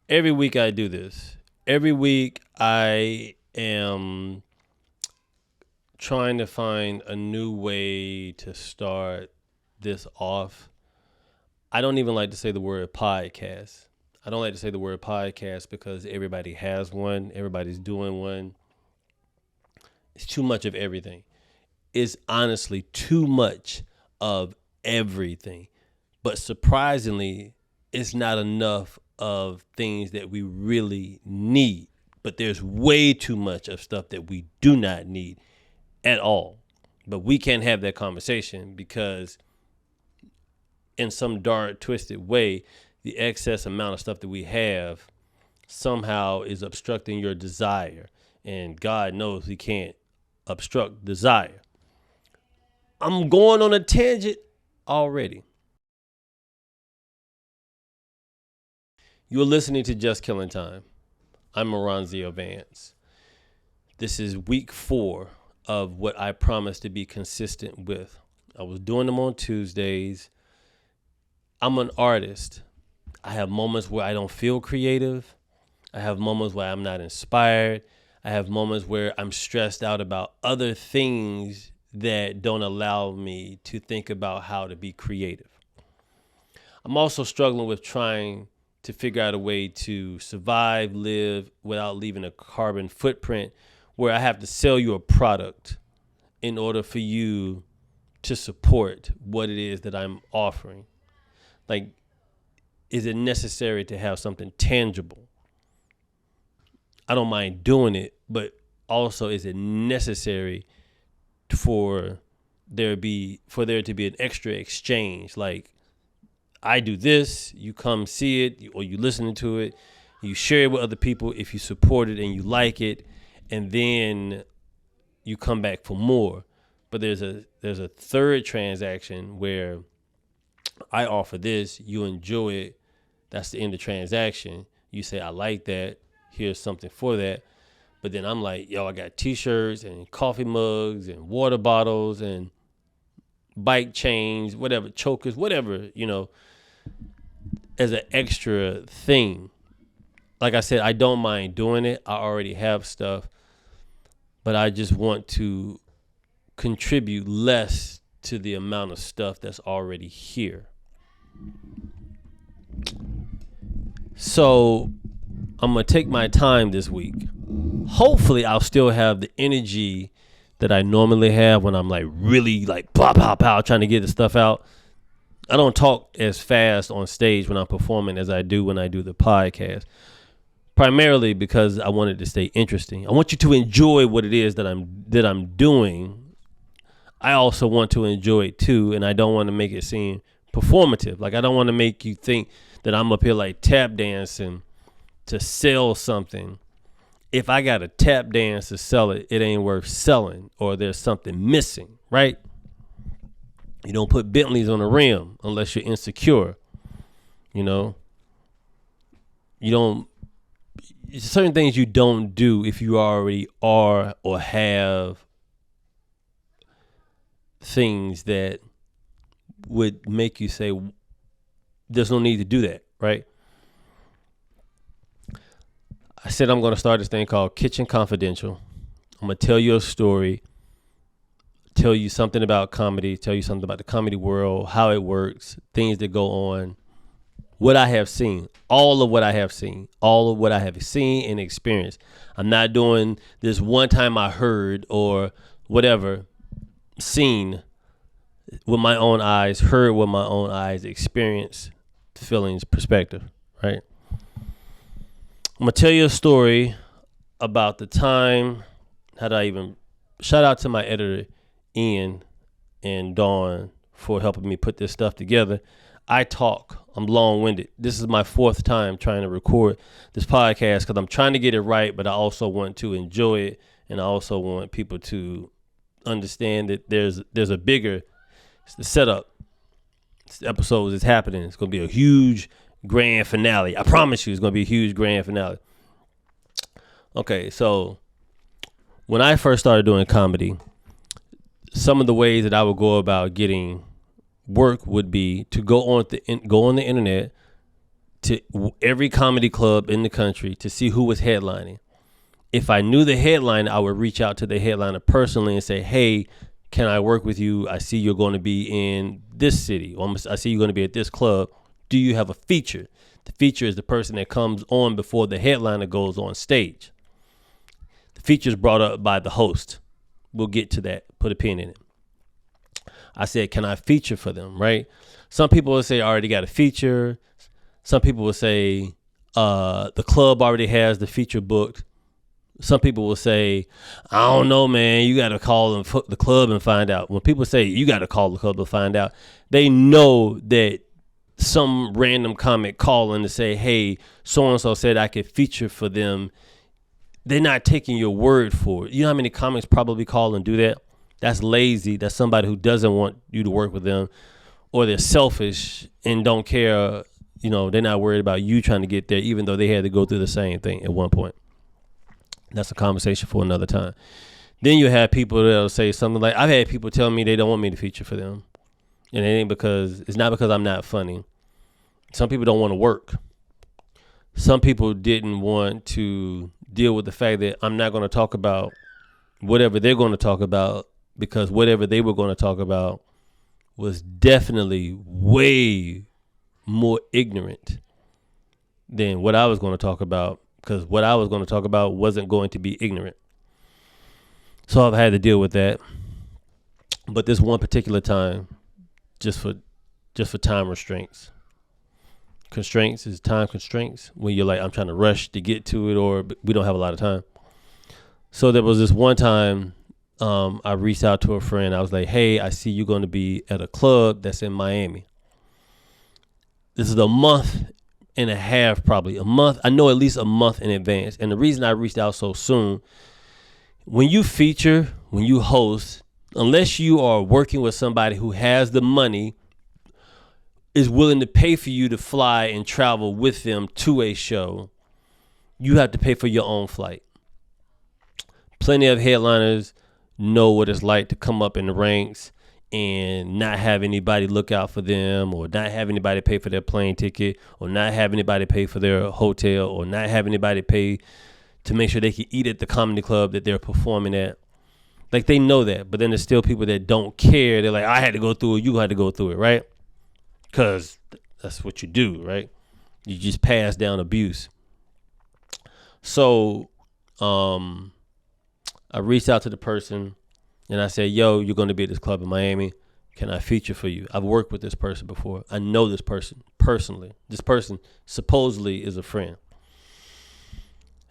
every week I do this. Every week I am trying to find a new way to start this off. I don't even like to say the word podcast. I don't like to say the word podcast because everybody has one, everybody's doing one. It's too much of everything. It's honestly too much of everything. But surprisingly, it's not enough of things that we really need. But there's way too much of stuff that we do not need at all. But we can't have that conversation because in some dark, twisted way, the excess amount of stuff that we have somehow is obstructing your desire. And God knows we can't obstruct desire. I'm going on a tangent already. You're listening to Just Killing Time. I'm Moranzio Vance. This is week 4 of what I promised to be consistent with. I was doing them on Tuesdays. I'm an artist. I have moments where I don't feel creative. I have moments where I'm not inspired. I have moments where I'm stressed out about other things that don't allow me to think about how to be creative. I'm also struggling with trying to figure out a way to survive, live without leaving a carbon footprint where I have to sell you a product in order for you to support what it is that I'm offering. Like, is it necessary to have something tangible? I don't mind doing it, but also is it necessary for there to be an extra exchange? Like, I do this, you come see it, or you listen to it, you share it with other people if you support it and you like it, and then you come back for more. But there's a third transaction where I offer this, you enjoy it, that's the end of the transaction. You say, I like that, here's something for that. But then I'm like, yo, I got t-shirts and coffee mugs and water bottles and bike chains, whatever, chokers, whatever, as an extra thing. Like I said, I don't mind doing it. I already have stuff, but I just want to contribute less to the amount of stuff that's already here. So I'm going to take my time this week. Hopefully I'll still have the energy that I normally have when I'm like really like pow, pow, pow, trying to get the stuff out. I don't talk as fast on stage when I'm performing as I do when I do the podcast. Primarily because I want it to stay interesting. I want you to enjoy what it is that I'm doing. I also want to enjoy it too, and I don't want to make it seem performative. Like, I don't want to make you think that I'm up here like tap dancing to sell something. If I got a tap dance to sell it, it ain't worth selling, or there's something missing, right? You don't put Bentleys on the rim unless you're insecure. You don't, certain things you don't do if you already are or have things that would make you say, there's no need to do that, right? I said I'm going to start this thing called Kitchen Confidential. I'm going to tell you a story, tell you something about comedy, tell you something about the comedy world, how it works, things that go on, what I have seen, all of what I have seen, all of what I have seen and experienced. I'm not doing this one time I heard or whatever, seen with my own eyes, heard with my own eyes, experienced, feelings, perspective, right? I'm going to tell you a story about the time, shout out to my editor, Ian and Dawn, for helping me put this stuff together. I talk. I'm long-winded. This is my 4th time trying to record this podcast because I'm trying to get it right, but I also want to enjoy it, and I also want people to understand that there's a bigger setup. This episode is happening. It's going to be a huge grand finale. I promise you it's going to be a huge grand finale. Okay, so when I first started doing comedy, some of the ways that I would go about getting work would be to go on the internet, to every comedy club in the country to see who was headlining. If I knew the headliner, I would reach out to the headliner personally and say, hey, can I work with you? I see you're going to be in this city. I see you're going to be at this club. Do you have a feature? The feature is the person that comes on before the headliner goes on stage. The feature is brought up by the host. We'll get to that. Put a pin in it. I said, can I feature for them, right? Some people will say, I already got a feature. Some people will say, the club already has the feature booked. Some people will say, I don't know, man, you got to call the club and find out. When people say you got to call the club to find out, they know that some random comic calling to say, hey, so-and-so said I could feature for them. They're not taking your word for it. You know how many comics probably call and do that? That's lazy. That's somebody who doesn't want you to work with them, or they're selfish and don't care. You know, they're not worried about you trying to get there, even though they had to go through the same thing at one point. That's a conversation for another time. Then you have people that'll say something like, I've had people tell me they don't want me to feature for them. And it's not because I'm not funny. Some people don't want to work. Some people didn't want to deal with the fact that I'm not going to talk about whatever they're going to talk about, because whatever they were going to talk about was definitely way more ignorant than what I was going to talk about, because what I was going to talk about wasn't going to be ignorant. So I've had to deal with that. But this one particular time, just for time constraints is time constraints, when you're like, I'm trying to rush to get to it, or we don't have a lot of time. So there was this one time I reached out to a friend. I was like, hey, I see you're going to be at a club that's in Miami. This is a month and a half, probably a month. I know at least a month in advance. And the reason I reached out so soon, when you feature, when you host, unless you are working with somebody who has the money, is willing to pay for you to fly and travel with them to a show, you have to pay for your own flight. Plenty of headliners know what it's like to come up in the ranks and not have anybody look out for them, or not have anybody pay for their plane ticket, or not have anybody pay for their hotel, or not have anybody pay to make sure they can eat at the comedy club that they're performing at. Like, they know that, but then there's still people that don't care. They're like, I had to go through it, you had to go through it, right? Because that's what you do, right? You just pass down abuse. So I reached out to the person and I said, yo, you're going to be at this club in Miami. Can I feature for you? I've worked with this person before. I know this person personally. This person supposedly is a friend.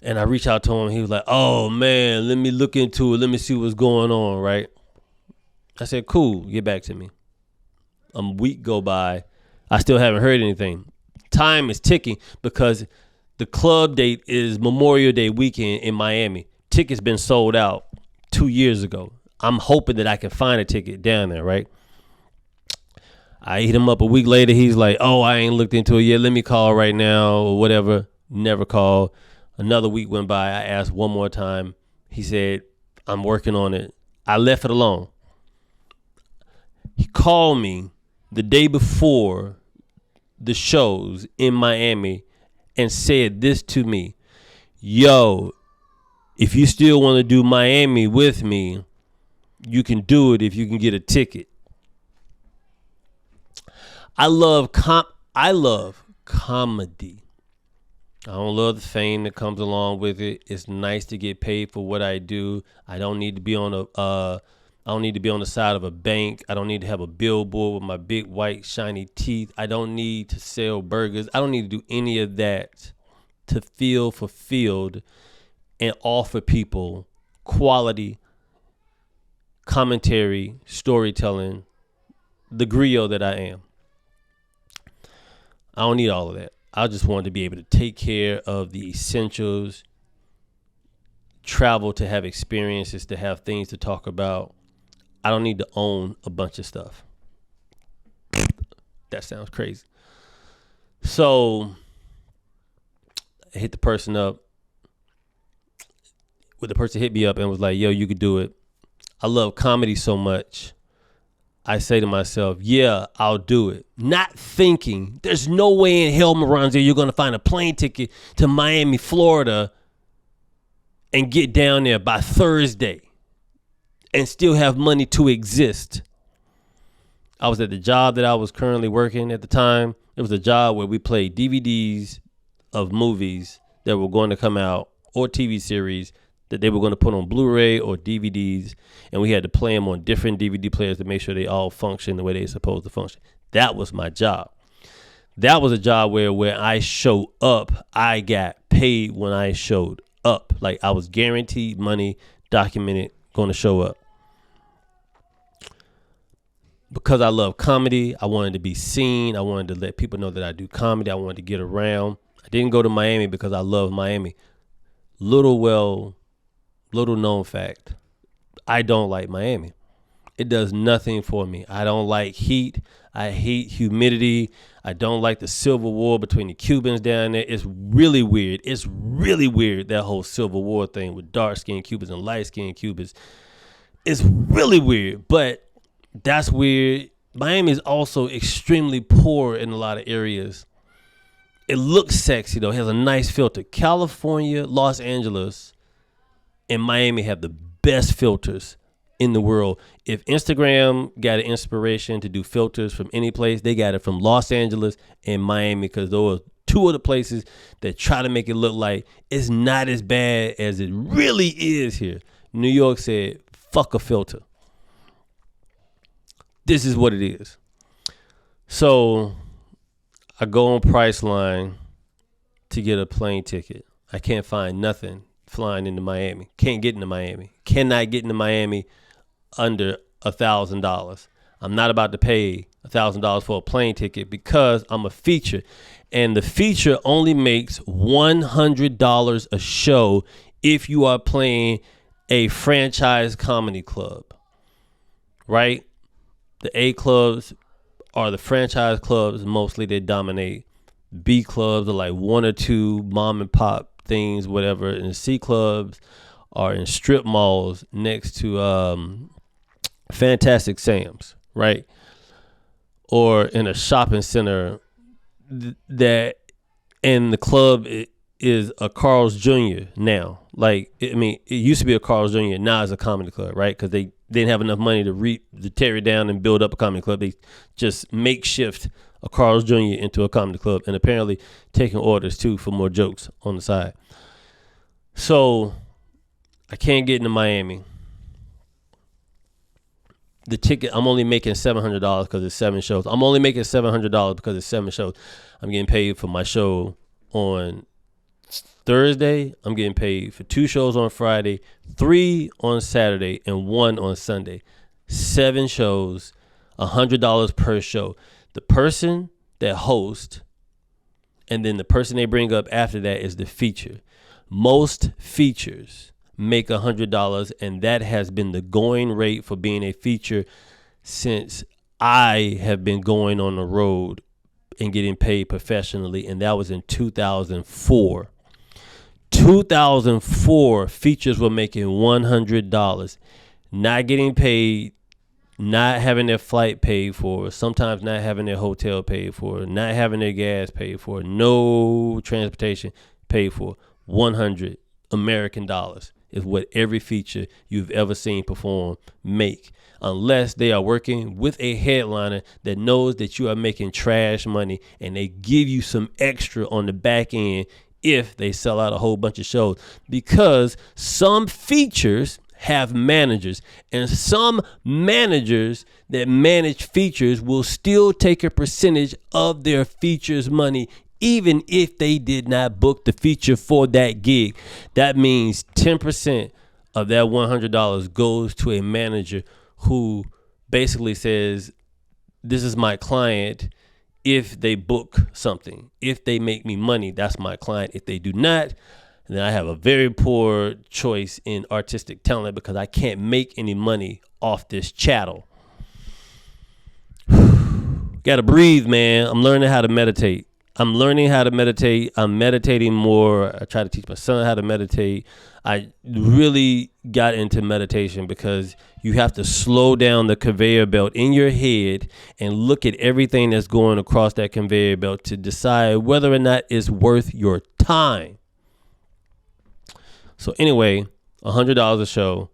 And I reached out to him. He was like, oh, man, let me look into it. Let me see what's going on, right? I said, cool, get back to me. A week go by. I still haven't heard anything. Time is ticking because the club date is Memorial Day weekend in Miami. Tickets been sold out 2 years ago. I'm hoping that I can find a ticket down there, right? I hit him up a week later. He's like, oh, I ain't looked into it yet. Let me call right now or whatever. Never called. Another week went by. I asked one more time. He said, I'm working on it. I left it alone. He called me the day before the shows in Miami and said this to me. Yo, if you still want to do Miami with me, you can do it if you can get a ticket. I love comedy. I don't love the fame that comes along with it. It's nice to get paid for what I do. I don't need to be on the side of a bank. I don't need to have a billboard with my big white shiny teeth. I don't need to sell burgers. I don't need to do any of that to feel fulfilled and offer people quality commentary, storytelling, the griot that I am. I don't need all of that. I just want to be able to take care of the essentials, travel to have experiences, to have things to talk about. I don't need to own a bunch of stuff. That sounds crazy. So I hit the person up. The person hit me up and was like, yo, you could do it. I love comedy so much. I say to myself, yeah, I'll do it. Not thinking, there's no way in hell, Moranza, you're going to find a plane ticket to Miami, Florida and get down there by Thursday and still have money to exist. I was at the job that I was currently working at the time. It was a job where we played DVDs of movies that were going to come out or TV series that they were going to put on Blu-ray or DVDs, and we had to play them on different DVD players to make sure they all function the way they're supposed to function. That was my job. That was a job where I showed up, I got paid when I showed up. Like I was guaranteed money, documented, going to show up. Because I love comedy, I wanted to be seen. I wanted to let people know that I do comedy. I wanted to get around. I didn't go to Miami because I love Miami. Little known fact, I don't like Miami. It does nothing for me. I don't like heat. I hate humidity. I don't like the civil war between the Cubans down there. It's really weird. It's really weird, that whole civil war thing with dark-skinned Cubans and light-skinned Cubans. It's really weird, but that's weird. Miami is also extremely poor in a lot of areas. It looks sexy, though. It has a nice filter. California, Los Angeles, and Miami have the best filters in the world. If Instagram got an inspiration to do filters from any place, they got it from Los Angeles and Miami, because those are two of the places that try to make it look like it's not as bad as it really is here. New York said, fuck a filter. This is what it is. So I go on Priceline to get a plane ticket. I can't find nothing flying into Miami. Can't get into Miami. Cannot get into Miami under $1,000. I'm not about to pay $1,000 for a plane ticket because I'm a feature. And the feature only makes $100 a show if you are playing a franchise comedy club, right? The A clubs are the franchise clubs. Mostly they dominate. B clubs are like one or two mom and pop things, whatever. And the C clubs are in strip malls next to Fantastic Sam's, right? Or in a shopping center that, and the club is a Carl's Jr. now. Like, I mean, it used to be a Carl's Jr. Now it's a comedy club, right? Because they didn't have enough money to tear it down and build up a comedy club. They just makeshift a Carl's Jr. into a comedy club, and apparently taking orders too for more jokes on the side. So I can't get into Miami. The ticket, I'm only making $700 because it's 7 shows. I'm only making $700 because it's 7 shows. I'm getting paid for my show on Thursday. I'm getting paid for 2 shows on Friday, 3 on Saturday, and 1 on Sunday. 7 shows, $100 per show. The person that hosts, and then the person they bring up after that is the feature. Most features make $100, and that has been the going rate for being a feature since I have been going on the road and getting paid professionally, and that was in 2004. 2004, features were making $100, not getting paid, not having their flight paid for, sometimes not having their hotel paid for, not having their gas paid for, no transportation paid for. 100 American dollars is what every feature you've ever seen perform make, unless they are working with a headliner that knows that you are making trash money and they give you some extra on the back end if they sell out a whole bunch of shows, because some features have managers, and some managers that manage features will still take a percentage of their features money even if they did not book the feature for that gig. That means 10% of that $100 goes to a manager who basically says, this is my client. If they book something, if they make me money, that's my client. If they do not, then I have a very poor choice in artistic talent because I can't make any money off this chattel. Gotta breathe, man. I'm learning how to meditate. I'm learning how to meditate. I'm meditating more. I try to teach my son how to meditate. I really got into meditation because you have to slow down the conveyor belt in your head and look at everything that's going across that conveyor belt to decide whether or not it's worth your time. So anyway, $100 a show.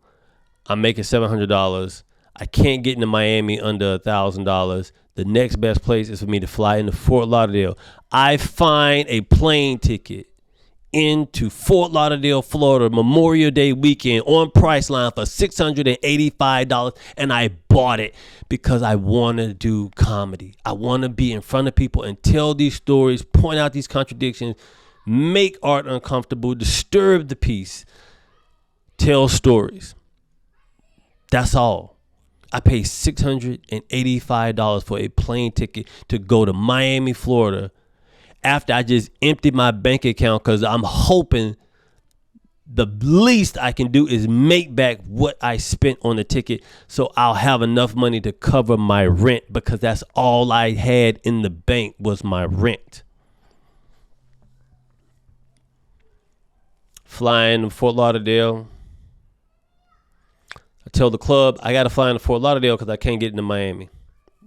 I'm making $700. I can't get into Miami under $1,000. The next best place is for me to fly into Fort Lauderdale. I find a plane ticket into Fort Lauderdale, Florida, Memorial Day weekend on Priceline for $685, and I bought it because I want to do comedy. I want to be in front of people and tell these stories, point out these contradictions, make art uncomfortable, disturb the peace, tell stories. That's all. I paid $685 for a plane ticket to go to Miami, Florida, after I just emptied my bank account because I'm hoping the least I can do is make back what I spent on the ticket so I'll have enough money to cover my rent, because that's all I had in the bank was my rent. Flying to Fort Lauderdale. I tell the club I got to fly into Fort Lauderdale because I can't get into Miami.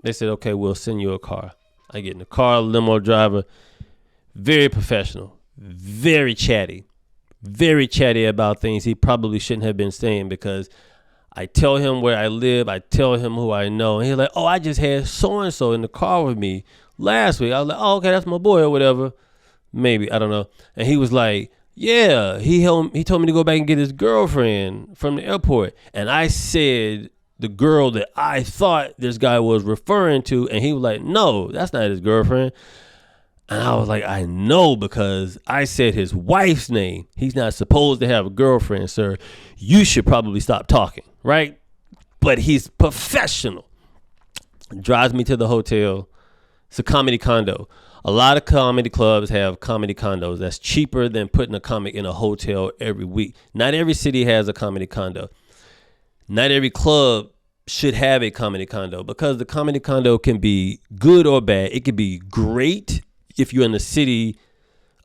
They said, okay, we'll send you a car. I get in the car, limo driver, very professional, very chatty about things he probably shouldn't have been saying, because I tell him where I live, I tell him who I know, and he's like, oh, I just had so-and-so in the car with me last week. I was like, oh, okay, that's my boy or whatever. Maybe, I don't know. And he was like, yeah, he told me to go back and get his girlfriend from the airport. And I said the girl that I thought this guy was referring to, and he was like, no, that's not his girlfriend. And I was like, I know, because I said his wife's name. He's not supposed to have a girlfriend, sir. You should probably stop talking, right? But he's professional. Drives me to the hotel. It's a comedy condo. A lot of comedy clubs have comedy condos. That's cheaper than putting a comic in a hotel every week. Not every city has a comedy condo. Not every club should have a comedy condo, because the comedy condo can be good or bad. It could be great if you're in a city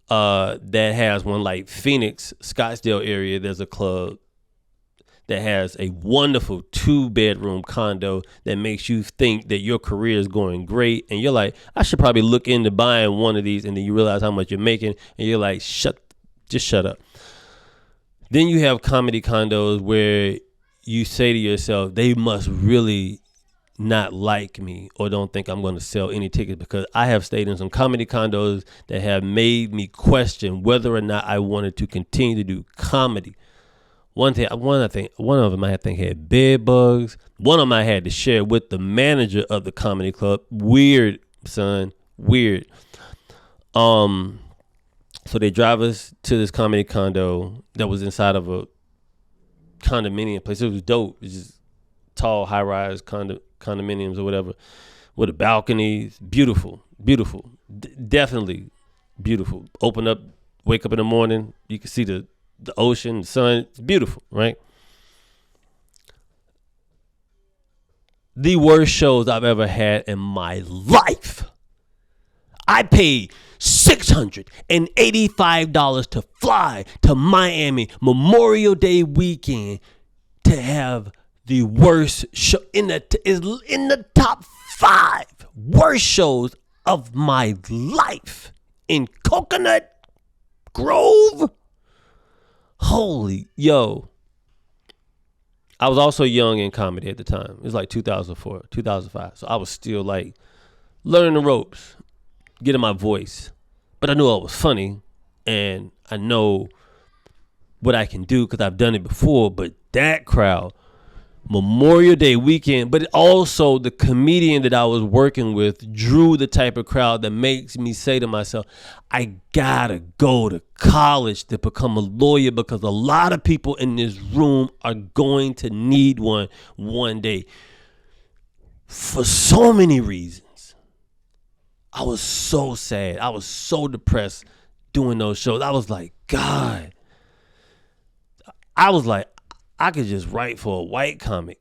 that has one, like Phoenix, Scottsdale area. There's a club that has a wonderful 2-bedroom condo that makes you think that your career is going great. And you're like, I should probably look into buying one of these. And then you realize how much you're making. And you're like, shut up. Then you have comedy condos where you say to yourself, they must really not like me or don't think I'm going to sell any tickets, because I have stayed in some comedy condos that have made me question whether or not I wanted to continue to do comedy. One of them I think had bed bugs. One of them I had to share with the manager of the comedy club. Weird, son. Weird. So they drive us to this comedy condo that was inside of a condominium place. It was dope. It's just tall, high-rise condominiums or whatever, with a balcony. Beautiful. Definitely beautiful. Open up, wake up in the morning, you can see the ocean, the sun. It's beautiful, right? The worst shows I've ever had in my life. I paid $685 to fly to Miami Memorial Day weekend to have the worst show in the top 5 worst shows of my life in Coconut Grove. Holy, yo. I was also young in comedy at the time. It was like 2004, 2005. So I was still like learning the ropes, getting my voice. But I knew I was funny, and I know what I can do because I've done it before. But that crowd, Memorial Day weekend, but also the comedian that I was working with drew the type of crowd that makes me say to myself, I gotta go to college to become a lawyer, because a lot of people in this room are going to need one day. For so many reasons. I was so sad. I was so depressed doing those shows. I was like, God. I was like, I could just write for a white comic,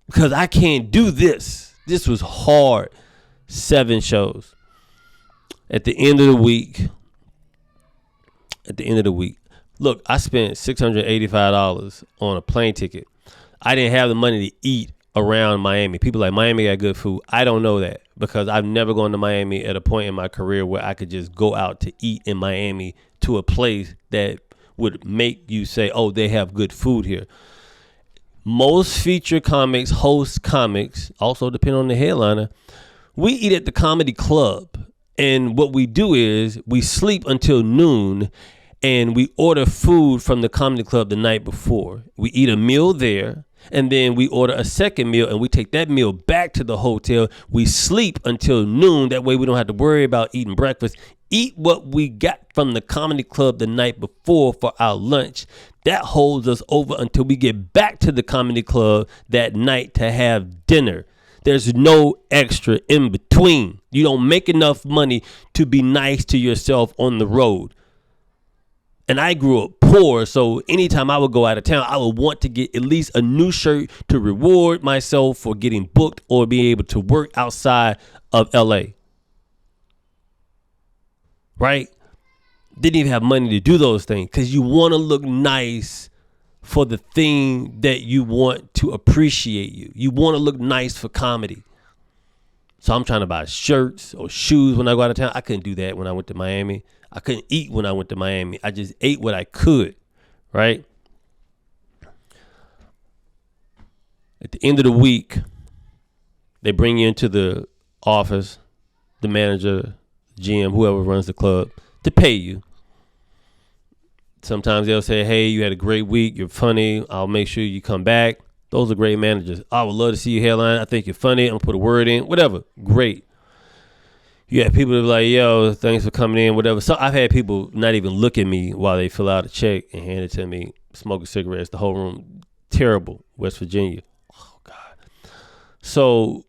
because I can't do this. This was hard. 7 shows. At the end of the week, look, I spent $685 on a plane ticket. I didn't have the money to eat around Miami. People like Miami got good food. I don't know that because I've never gone to Miami at a point in my career where I could just go out to eat in Miami to a place that would make you say, oh, they have good food here. Most feature comics, host comics, also depending on the headliner, we eat at the comedy club. And what we do is we sleep until noon and we order food from the comedy club the night before. We eat a meal there and then we order a second meal and we take that meal back to the hotel. We sleep until noon. That way we don't have to worry about eating breakfast. Eat what we got from the comedy club the night before for our lunch. That holds us over until we get back to the comedy club that night to have dinner. There's no extra in between. You don't make enough money to be nice to yourself on the road. And I grew up poor, so anytime I would go out of town, I would want to get at least a new shirt to reward myself for getting booked or be able to work outside of LA. Right? Didn't even have money to do those things because you want to look nice for the thing that you want to appreciate you. You want to look nice for comedy. So I'm trying to buy shirts or shoes when I go out of town. I couldn't do that when I went to Miami. I couldn't eat when I went to Miami. I just ate what I could, right? At the end of the week, they bring you into the office, the manager, GM, whoever runs the club, to pay you. Sometimes they'll say, hey, you had a great week. You're funny. I'll make sure you come back. Those are great managers. I would love to see you headline. I think you're funny. I'm going to put a word in. Whatever. Great. You have people that are like, yo, thanks for coming in, whatever. So I've had people not even look at me while they fill out a check and hand it to me, smoking cigarettes, the whole room. Terrible. West Virginia. Oh, God. So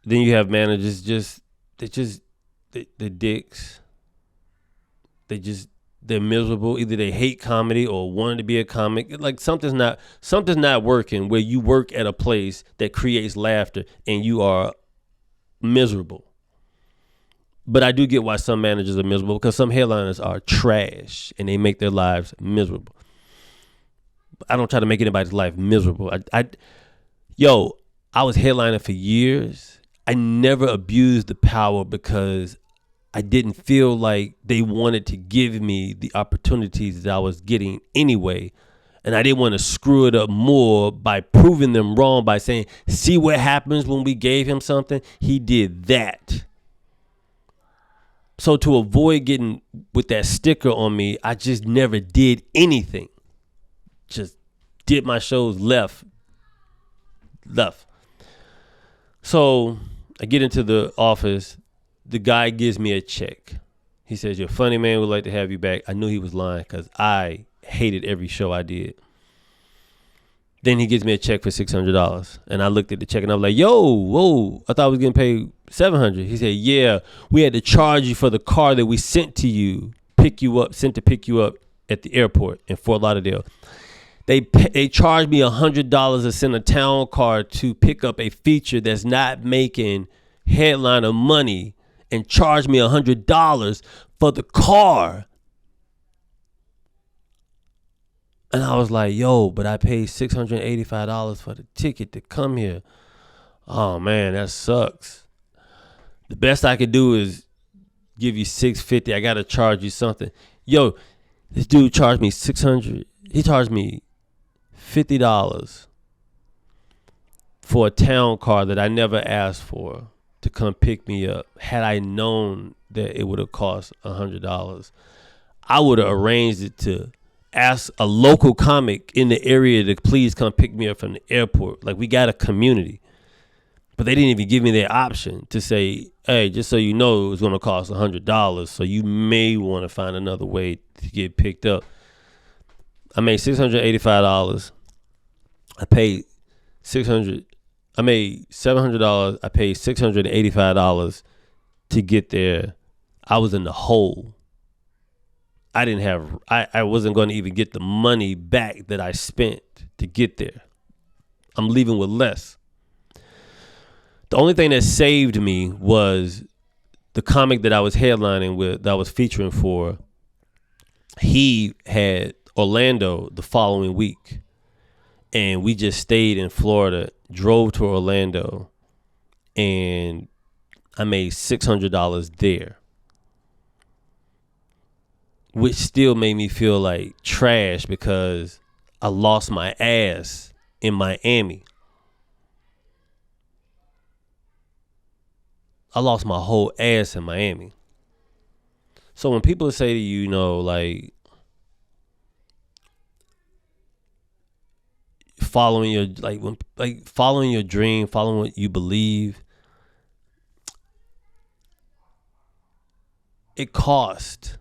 then you have managers they're dicks. They're miserable. Either they hate comedy or wanting to be a comic. Like something's not working where you work at a place that creates laughter and you are miserable. But I do get why some managers are miserable because some headliners are trash and they make their lives miserable. I don't try to make anybody's life miserable. I was headlining for years. I never abused the power because I didn't feel like they wanted to give me the opportunities that I was getting anyway. And I didn't want to screw it up more by proving them wrong by saying, see what happens when we gave him something? He did that. So to avoid getting with that sticker on me, I just never did anything. Just did my shows left. So I get into the office. The guy gives me a check. He says, you're funny, man. We'd like to have you back. I knew he was lying because I hated every show I did. Then he gives me a check for $600. And I looked at the check and I was like, whoa, I thought I was getting paid $700. He said, yeah, we had to charge you for the car that we sent to pick you up at the airport in Fort Lauderdale. They charged me $100 to send a town car to pick up a feature that's not making headliner money and charged me $100 for the car. And I was like, yo, but I paid $685 for the ticket to come here. Oh, man, that sucks. The best I could do is give you $650. I got to charge you something. Yo, this dude charged me $600. He charged me $50 for a town car that I never asked for to come pick me up. Had I known that it would have cost $100, I would have arranged it to ask a local comic in the area to please come pick me up from the airport. Like, we got a community. But they didn't even give me that option to say, hey, just so you know, it was going to cost $100, so you may want to find another way to get picked up. I made $685. I paid $700. I paid $685 to get there. I was in the hole. I wasn't going to even get the money back that I spent to get there. I'm leaving with less. The only thing that saved me was the comic that I was headlining with, that I was featuring for, he had Orlando the following week. And we just stayed in Florida, drove to Orlando, and I made $600 there, which still made me feel like trash because I lost my ass in Miami. I lost my whole ass in Miami. So when people say to you, like following your following your dream, following what you believe, it costs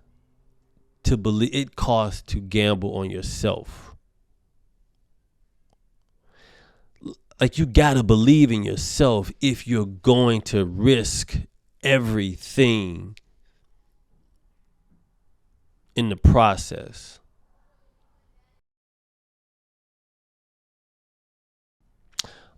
to believe. It costs to gamble on yourself. Like, you gotta believe in yourself if you're going to risk everything in the process.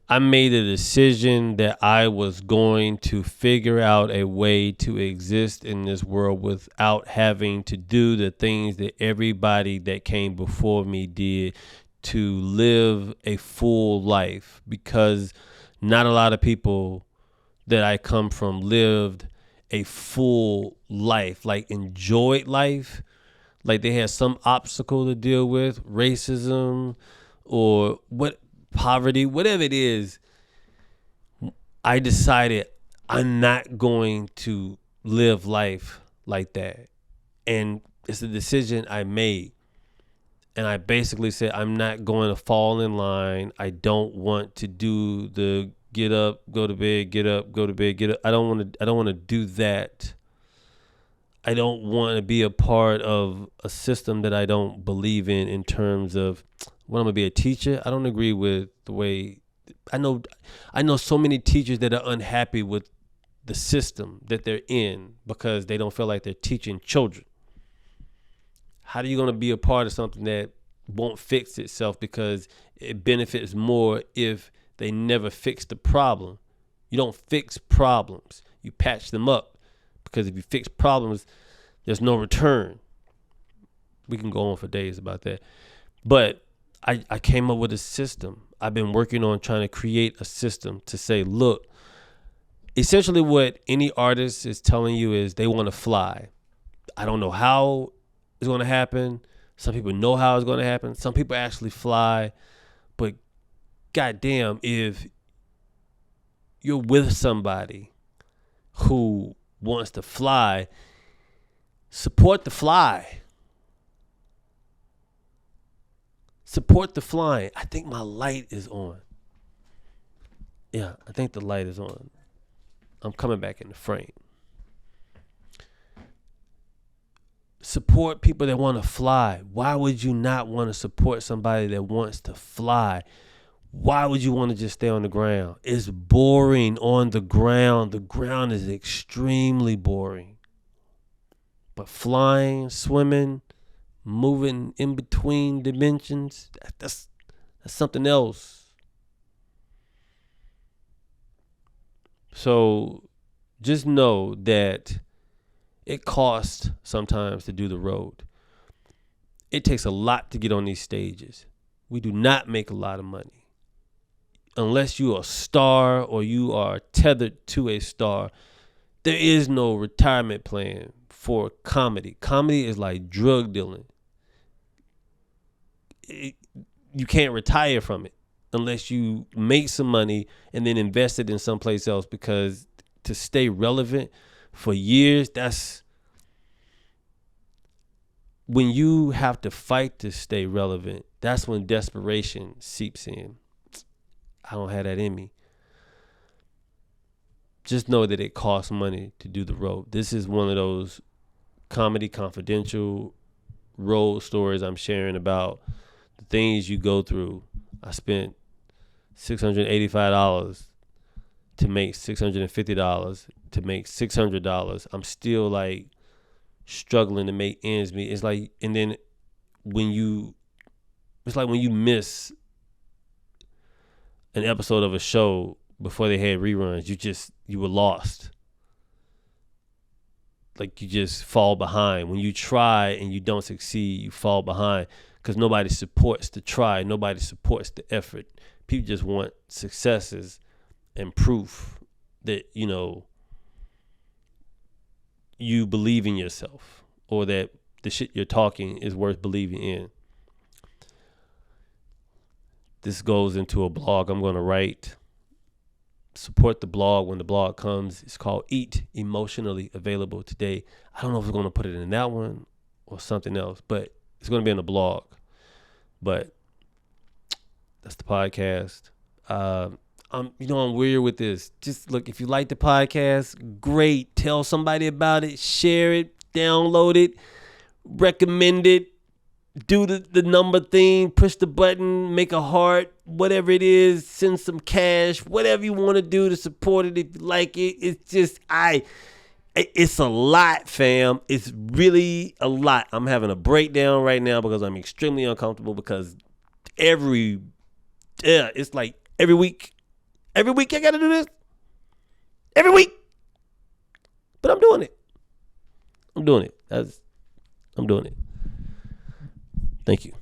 I made a decision that I was going to figure out a way to exist in this world without having to do the things that everybody that came before me did, to live a full life, because not a lot of people that I come from lived a full life, like enjoyed life, like they had some obstacle to deal with, racism or poverty, whatever it is. I decided I'm not going to live life like that. And it's a decision I made. And I basically said, I'm not going to fall in line. I don't want to do the get up, go to bed, get up, go to bed, get up. I don't want to do that. I don't want to be a part of a system that I don't believe in terms of what I'm going to be a teacher. I don't agree with the way I know so many teachers that are unhappy with the system that they're in because they don't feel like they're teaching children. How are you going to be a part of something that won't fix itself because it benefits more if they never fix the problem? You don't fix problems. You patch them up, because if you fix problems, there's no return. We can go on for days about that. But I came up with a system. I've been working on trying to create a system to say, look, essentially what any artist is telling you is they want to fly. I don't know how it's going to happen. Some people know how it's going to happen. Some people actually fly. But goddamn, if you're with somebody who wants to fly, support the fly. Support the flying. I think my light is on. Yeah, I think the light is on. I'm coming back in the frame. Support people that want to fly. Why would you not want to support somebody that wants to fly? Why would you want to just stay on the ground? It's boring on the ground. The ground is extremely boring. But flying, swimming, moving in between dimensions, that's something else. So just know that it costs sometimes to do the road. It takes a lot to get on these stages. We do not make a lot of money. Unless you are a star or you are tethered to a star, there is no retirement plan for comedy. Comedy is like drug dealing. You can't retire from it unless you make some money and then invest it in someplace else, because to stay relevant for years, that's when you have to fight to stay relevant. That's when desperation seeps in. I don't have that in me. Just know that it costs money to do the road. This is one of those comedy confidential road stories I'm sharing about the things you go through. I spent $685 to make $650 to make $600. I'm still like struggling to make ends meet. It's like, and then it's like when you miss an episode of a show before they had reruns, you were lost. like you just fall behind. When you try and you don't succeed, you fall behind because nobody supports the try. Nobody supports the effort. People just want successes and proof that, you believe in yourself or that the shit you're talking is worth believing in. This goes into a blog I'm going to write. Support the blog when the blog comes. It's called Eat Emotionally, available today. I don't know if we're going to put it in that one or something else, but it's going to be in the blog. But that's the podcast. I'm weird with this. Just look, if you like the podcast, great. Tell somebody about it. Share it. Download it. Recommend it. Do the number thing, push the button, make a heart, whatever it is, send some cash, whatever you want to do to support it if you like it. It's just, it's a lot, fam. It's really a lot. I'm having a breakdown right now because I'm extremely uncomfortable because it's like every week I got to do this. Every week. But I'm doing it. I'm doing it. Thank you.